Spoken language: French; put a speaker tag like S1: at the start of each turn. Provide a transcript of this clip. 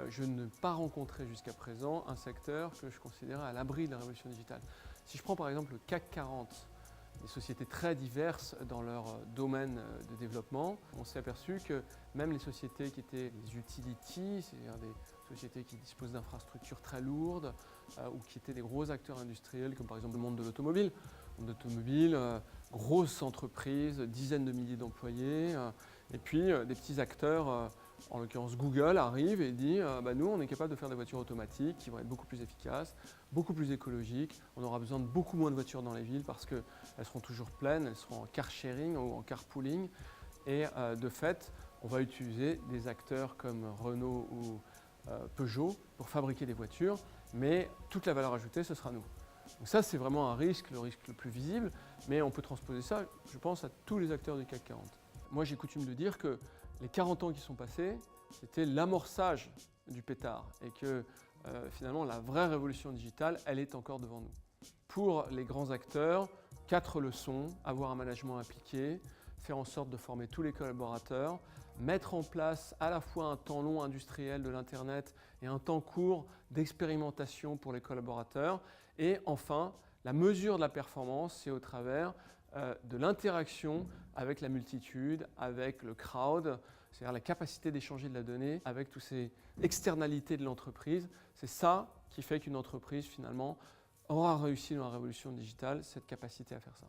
S1: je n'ai pas rencontré jusqu'à présent un secteur que je considérais à l'abri de la révolution digitale. Si je prends par exemple le CAC 40, des sociétés très diverses dans leur domaine de développement, on s'est aperçu que même les sociétés qui étaient des utilities, c'est-à-dire des sociétés qui disposent d'infrastructures très lourdes ou qui étaient des gros acteurs industriels comme par exemple le monde de l'automobile. Grosses entreprises, dizaines de milliers d'employés et puis des petits acteurs, en l'occurrence Google arrive et dit nous on est capable de faire des voitures automatiques qui vont être beaucoup plus efficaces, beaucoup plus écologiques, on aura besoin de beaucoup moins de voitures dans les villes parce qu'elles seront toujours pleines, elles seront en car sharing ou en carpooling et de fait on va utiliser des acteurs comme Renault ou Peugeot pour fabriquer des voitures, mais toute la valeur ajoutée ce sera nous. Donc ça c'est vraiment un risque, le risque le plus visible, mais on peut transposer ça, je pense, à tous les acteurs du CAC 40. Moi j'ai coutume de dire que les 40 ans qui sont passés, c'était l'amorçage du pétard et que finalement la vraie révolution digitale, elle est encore devant nous. Pour les grands acteurs, 4 leçons, avoir un management impliqué, faire en sorte de former tous les collaborateurs, mettre en place à la fois un temps long industriel de l'Internet et un temps court d'expérimentation pour les collaborateurs. Et enfin, la mesure de la performance, c'est au travers de l'interaction avec la multitude, avec le crowd, c'est-à-dire la capacité d'échanger de la donnée avec toutes ces externalités de l'entreprise. C'est ça qui fait qu'une entreprise finalement aura réussi dans la révolution digitale, cette capacité à faire ça.